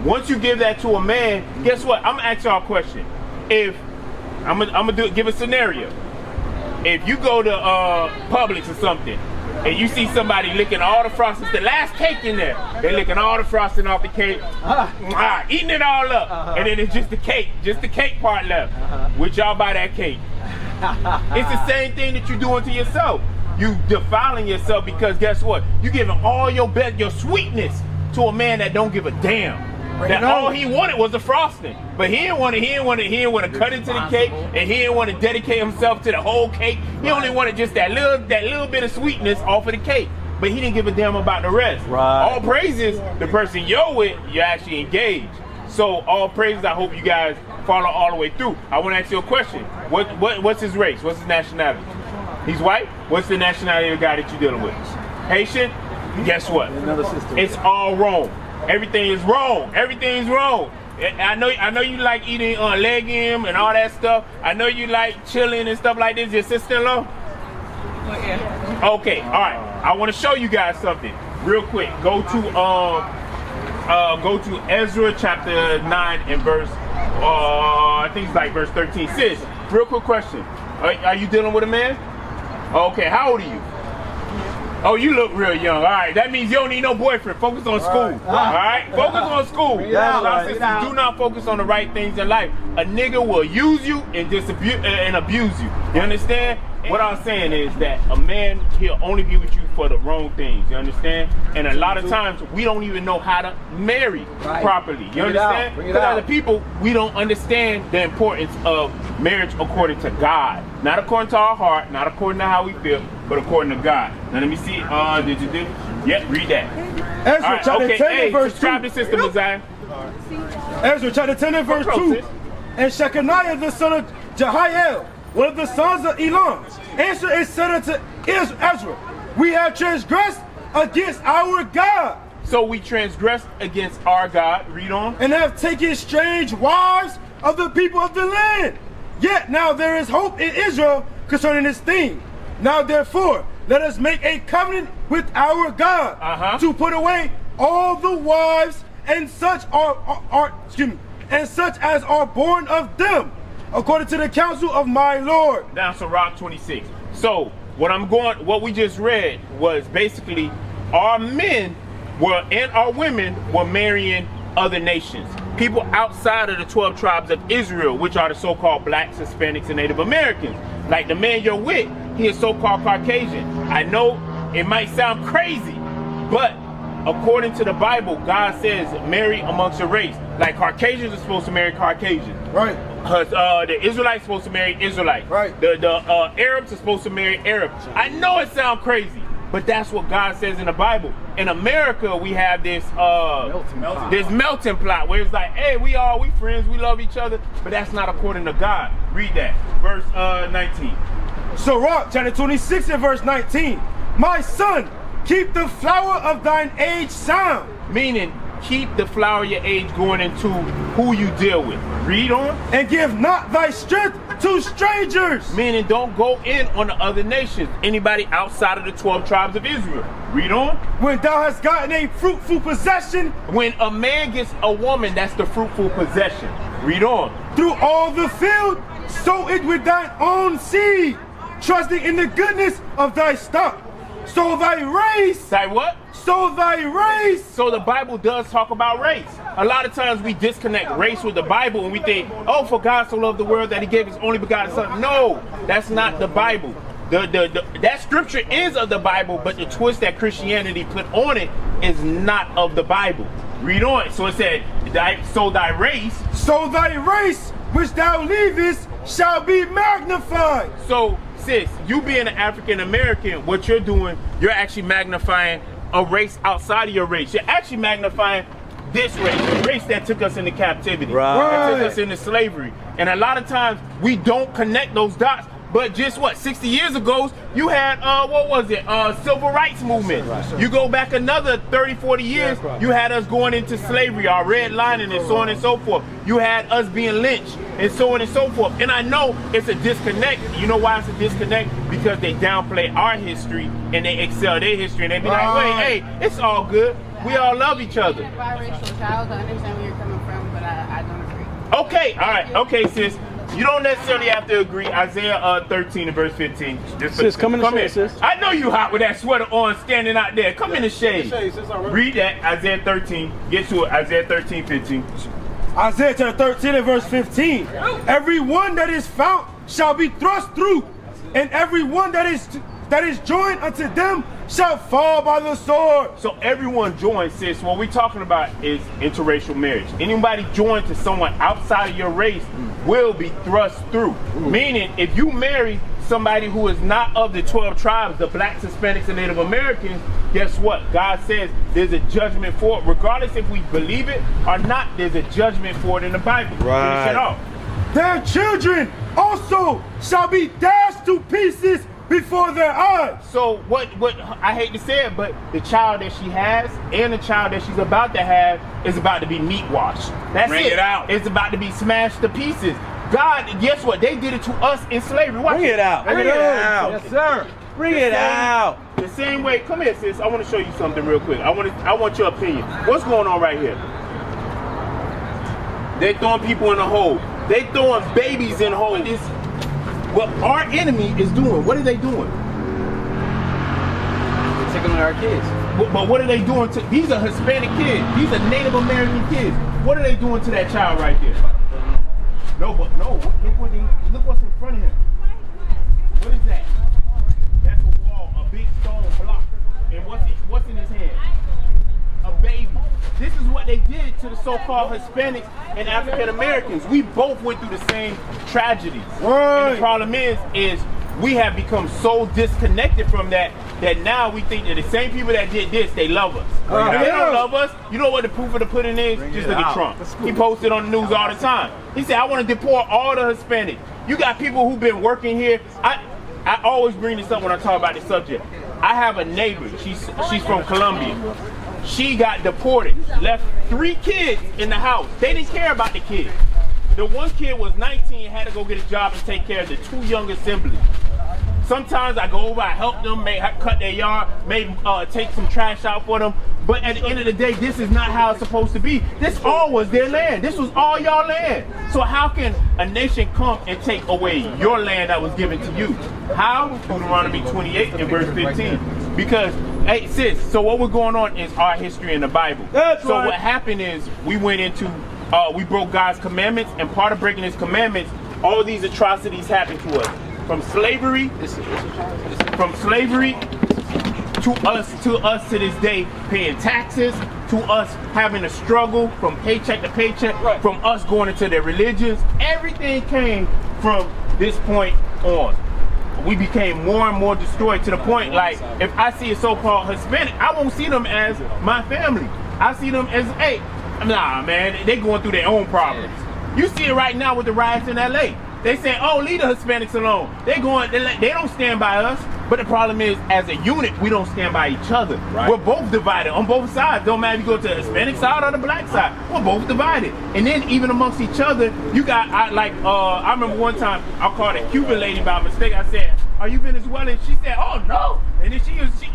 Once you give that to a man, guess what? I'm gonna ask y'all a question. If I'm gonna give a scenario. If you go to Publix or something, and you see somebody licking all the frosting, the last cake in there, they're licking all the frosting off the cake, eating it all up, and then it's just the cake part left. Would y'all buy that cake? It's the same thing that you're doing to yourself. You defiling yourself because guess what? You giving all your best, your sweetness to a man that don't give a damn. That all he wanted was the frosting, but he didn't want to cut into the cake, and he didn't want to dedicate himself to the whole cake. He only wanted just that little bit of sweetness off of the cake, but he didn't give a damn about the rest. Right. All praises, the person you're with, you're actually engaged. So all praises, I hope you guys follow all the way through. I want to ask you a question. What's his race? What's his nationality? He's white. What's the nationality of the guy that you're dealing with? Haitian. Guess what? It's all wrong. Everything is wrong. Everything is wrong. I know you like eating legume and all that stuff. I know you like chilling and stuff like this. Your sister-in-law? Yeah. Okay, all right. I want to show you guys something real quick. Go to Ezra chapter 9 and verse I think it's like verse 13. Sis, real quick question. Are you dealing with a man? Okay, how old are you? Oh, you look real young. All right, that means you don't need no boyfriend. Focus on school. All right, focus on school. Sisters, do not focus on the right things in life. A nigga will use you and abuse you. You understand? What I'm saying is that a man, he'll only be with you for the wrong things. You understand? And a lot of times we don't even know how to marry properly. You understand? Because as a people, we don't understand the importance of marriage according to God. Not according to our heart, not according to how we feel, but according to God. Now let me see. Did you do? Yep, read that. Ezra chapter 10 and verse 2. Subscribe to Sister Messiah. Ezra chapter 10 and verse 2. And Shechaniah the son of Jehiel, one of the sons of Elam, answered and said unto Ezra, we have transgressed against our God. So we transgressed against our God. Read on. And have taken strange wives of the people of the land. Yet now there is hope in Israel concerning this thing. Now therefore, let us make a covenant with our God to put away all the wives and such and such as are born of them, according to the counsel of my Lord. Down to Rock 26. So what we just read was basically our men and our women were marrying other nations. People outside of the 12 tribes of Israel, which are the so-called blacks, Hispanics, and Native Americans. Like the man you're with, he is so-called Caucasian. I know it might sound crazy, but according to the Bible, God says marry amongst your race. Like Caucasians are supposed to marry Caucasians. Right. Because the Israelites are supposed to marry Israelites. Right. The Arabs are supposed to marry Arabs. I know it sounds crazy, but that's what God says in the Bible. In America, we have this melting plot where it's like, hey, we friends, we love each other, but that's not according to God. Read that, verse 19. Sirach chapter 26 and verse 19. My son, keep the flower of thine age sound. Meaning, keep the flower of your age going into who you deal with. Read on. And give not thy strength to strangers. Meaning, don't go in on the other nations. Anybody outside of the 12 tribes of Israel. Read on. When thou hast gotten a fruitful possession. When a man gets a woman, that's the fruitful possession. Read on. Through all the field, sow it with thine own seed, trusting in the goodness of thy stock. So thy race. Say what? So thy race. So the Bible does talk about race. A lot of times we disconnect race with the Bible and we think, oh, for God so loved the world that he gave his only begotten son. No, that's not the Bible. That scripture is of the Bible, but the twist that Christianity put on it is not of the Bible. Read on. So it said, so thy race. So thy race, which thou leavest, shall be magnified. So, sis, you being an African American, what you're doing, you're actually magnifying a race outside of your race. You're actually magnifying this race, the race that took us into captivity, that took us into slavery. And a lot of times we don't connect those dots. But just 60 years ago, you had, civil rights movement. You go back another 30, 40 years, you had us going into slavery, our redlining and so on and so forth. You had us being lynched and so on and so forth. And I know it's a disconnect. You know why it's a disconnect? Because they downplay our history and they excel their history. And they be like, wait, hey, it's all good. We all love each other. Biracial child, I understand where you're coming from, but I don't agree. Okay, all right, okay, sis. You don't necessarily have to agree. Isaiah 13 and verse 15. Sis, come in the shade, sis. I know you hot with that sweater on, standing out there. Come in the shade. Read that, Isaiah 13. Get to it, Isaiah 13, 15. Isaiah chapter 13 and verse 15. Everyone that is found shall be thrust through, and everyone that is joined unto them shall fall by the sword. So everyone joined, sis. What we're talking about is interracial marriage. Anybody joined to someone outside of your race will be thrust through. Meaning, if you marry somebody who is not of the 12 tribes, the blacks, Hispanics, and Native Americans, guess what? God says there's a judgment for it. Regardless if we believe it or not, there's a judgment for it in the Bible. Right. Finish it off. Their children also shall be dashed to pieces before their eyes. So what I hate to say it, but the child that she has and the child that she's about to have is about to be meat washed. That's Bring it out. It's about to be smashed to pieces. God, guess what? They did it to us in slavery. Watch Bring it out. Bring Bring it out. Yes, sir. Bring it out. The same way. Come here, sis. I want to show you something real quick. I want your opinion. What's going on right here? They throwing people in a hole. They throwing babies in holes. What our enemy is doing, what are they doing? They're taking on our kids. But what are they doing to, these are Hispanic kids, these are Native American kids. What are they doing to that child right there? No, look what's in front of him. What is that? That's a wall, a big stone block. And what's in his hand? A baby. This is what they did to the so-called Hispanics and African Americans. We both went through the same tragedies. Right. And the problem is we have become so disconnected from that now we think that the same people that did this, they love us. If they don't love us, you know what the proof of the pudding is? Just look at Trump. He posted on the news all the time. He said, I want to deport all the Hispanics. You got people who've been working here. I always bring this up when I talk about this subject. I have a neighbor. She's from Colombia. She got deported, left 3 kids in the house. They didn't care about the kids. The one kid was 19, had to go get a job and take care of the 2 younger siblings. Sometimes I go over, I help them, cut their yard, maybe take some trash out for them. But at the end of the day, this is not how it's supposed to be. This all was their land. This was all y'all land. So how can a nation come and take away your land that was given to you? How? Deuteronomy 28 and verse 15. Because, hey, sis, so what we're going on is our history in the Bible. That's so right. what happened is we went into, we broke God's commandments, and part of breaking his commandments, all these atrocities happened to us. From slavery to us to this day paying taxes, to us having to struggle from paycheck to paycheck, from us going into their religions. Everything came from this point on. We became more and more destroyed to the point, like, if I see a so-called Hispanic, I won't see them as my family. I see them as, hey, nah, man, they going through their own problems. You see it right now with the riots in LA. They say, oh, leave the Hispanics alone. They don't stand by us. But the problem is, as a unit, we don't stand by each other. Right. We're both divided on both sides. Don't matter if you go to the Hispanic side or the black side. We're both divided. And then even amongst each other, you got, I remember one time, I called a Cuban lady by mistake. I said, are you Venezuelan? She said, oh, no. And then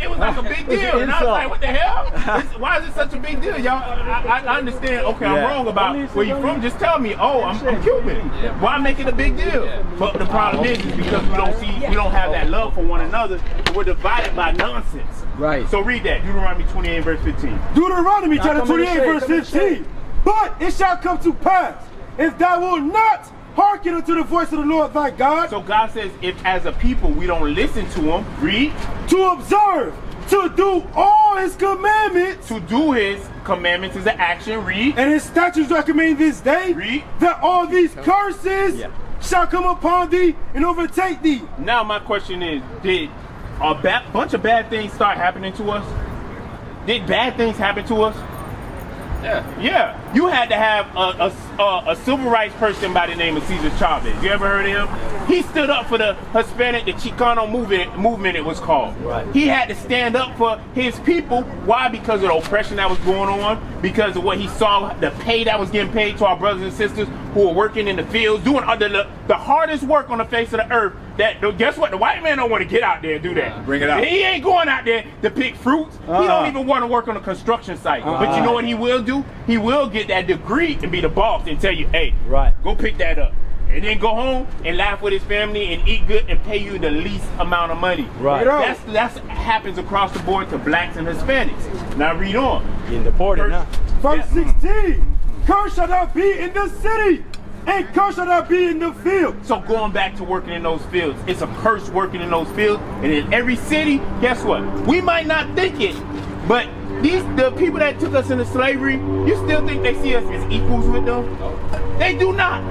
it was like a big deal. And I was like, what the hell? Why is it such a big deal, y'all? I understand, okay, I'm wrong about where you're from. Just tell me, oh, I'm Cuban. Why make it a big deal? But the problem is because we don't have that love for one another. We're divided by nonsense. Right. So read that, Deuteronomy 28 verse 15. Deuteronomy chapter 28 verse 15. But it shall come to pass, if thou wilt not hearken unto the voice of the Lord thy God. So God says, if as a people we don't listen to him, read. To observe, to do all his commandments. To do his commandments is an action, read. And his statutes recommend this day. Read. That all these curses shall come upon thee and overtake thee. Now my question is, did a bunch of bad things start happening to us? Did bad things happen to us? Yeah. You had to have a civil rights person by the name of Cesar Chavez. You ever heard of him? He stood up for the Hispanic, the Chicano movement it was called. Right. He had to stand up for his people. Why? Because of the oppression that was going on, because of what he saw, the pay that was getting paid to our brothers and sisters. who are working in the fields, doing the hardest work on the face of the earth. That guess what? The white man don't want to get out there and do that. Bring it out. He ain't going out there to pick fruits. He don't even want to work on a construction site. But you know what he will do? He will get that degree and be the boss and tell you, hey, go pick that up. And then go home and laugh with his family and eat good and pay you the least amount of money. Right. That's happens across the board to blacks and Hispanics. Now read on. Getting deported now. Verse 16. Curse shall not be in the city, and curse shall not be in the field. So going back to working in those fields, it's a curse working in those fields. And in every city, guess what? We might not think it, but the people that took us into slavery, you still think they see us as equals with them? They do not.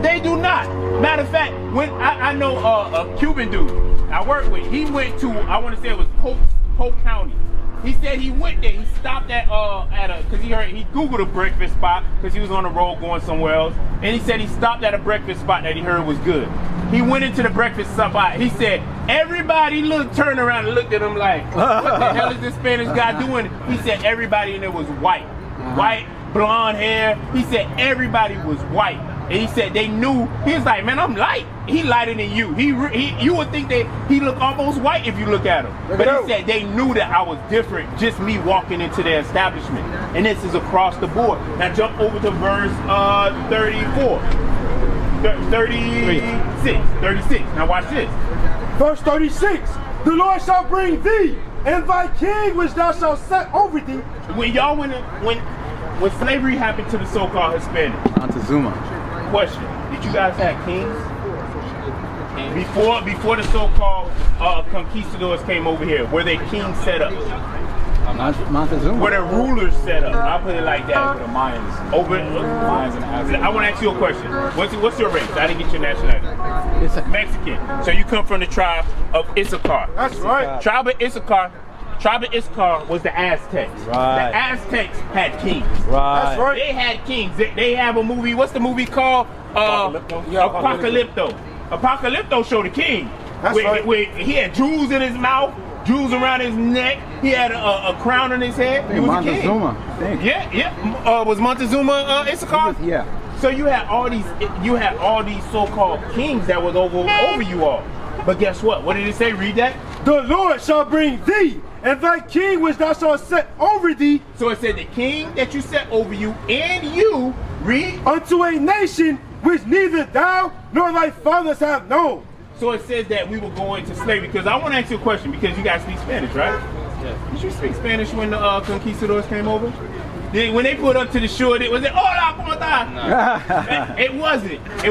They do not. Matter of fact, when I know a Cuban dude I work with, he went to, I want to say it was Polk County. He said he went there. He stopped at because he Googled a breakfast spot because he was on the road going somewhere else. And he said he stopped at a breakfast spot that he heard was good. He went into the breakfast spot. He said everybody turned around and looked at him like, what the hell is this Spanish guy doing? He said everybody in there was white. White, blonde hair. He said everybody was white. And he said they knew. He was like, man, I'm light. He lighter than you. You would think that he looked almost white if you look at him. But he said they knew that I was different just me walking into their establishment. And this is across the board. Now jump over to verse 34. 36. Now watch this. Verse 36. The Lord shall bring thee and thy king which thou shalt set over thee. When slavery happened to the so-called Hispanic. Montezuma. Question: did you guys have kings before the so-called conquistadors came over here? Were they kings set up? Montezuma. Were there rulers set up? I'll put it like that. The Mayans. Mayans and Aztecs. I want to ask you a question. What's your race? I didn't get your nationality. It's Mexican. So you come from the tribe of Issachar. That's right. Tribe of Issachar was the Aztecs. Right. The Aztecs had kings. Right. That's right. They had kings. They have a movie. What's the movie called? Apocalypto. Apocalypto showed a king. That's right. He had jewels in his mouth, jewels around his neck. He had a crown on his head. He was a king. Montezuma, I think. Yeah. Was Montezuma Issachar? Yeah. So you had all these so-called kings that was over you all. But guess what? What did it say? Read that. The Lord shall bring thee and thy king which thou shalt set over thee. So it said the king that you set over you and you, read, unto a nation which neither thou nor thy fathers have known. So it says that we will go into slavery. Because I want to ask you a question, because you guys speak Spanish, right? Yeah. Did you speak Spanish when the conquistadors came over? When they pulled up to the shore, was it hola, ¿cómo está? No. It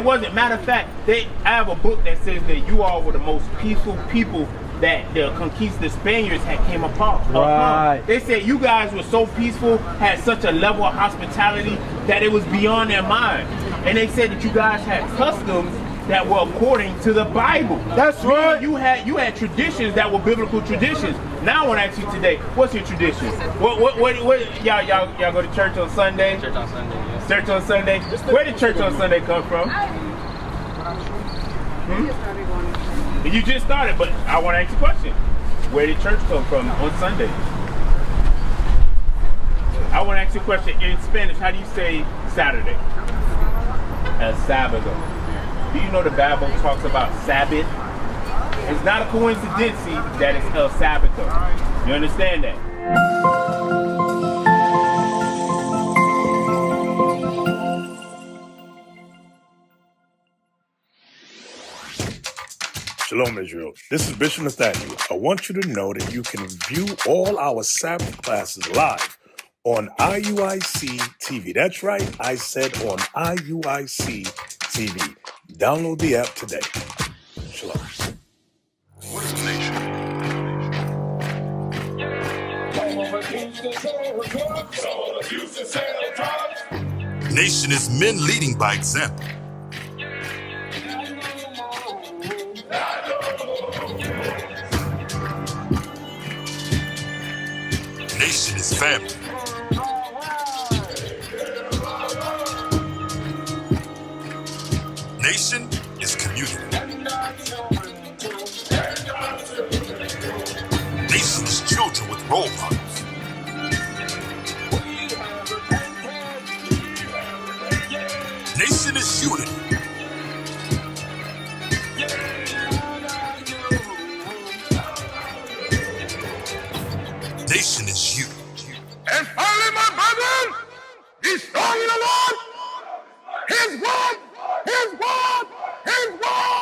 wasn't. Matter of fact, I have a book that says that you all were the most peaceful people that the Spaniards had came upon. Right. They said you guys were so peaceful, had such a level of hospitality that it was beyond their mind. And they said that you guys had customs that were according to the Bible. That's right. You had traditions that were biblical traditions. Now I want to ask you today, what's your tradition? What y'all go to church on Sunday? Church on Sunday, yes. Church on Sunday? Where did church on Sunday come from? You just started, but I want to ask you a question. Where did church come from on Sunday? I want to ask you a question. In Spanish, how do you say Saturday? El Sábado. Do you know the Bible talks about Sabbath? It's not a coincidence that it's El Sábado. You understand that? Shalom, Israel. This is Bishop Nathaniel. I want you to know that you can view all our Sabbath classes live on IUIC TV. That's right, I said on IUIC TV. Download the app today. Shalom. What is the nation? Nation is men leading by example. Nation is family. Nation is community. Nation is children with role models. Nation is is unity. Nation is you. And finally, my brethren, be strong in the Lord. His word, his word, his word.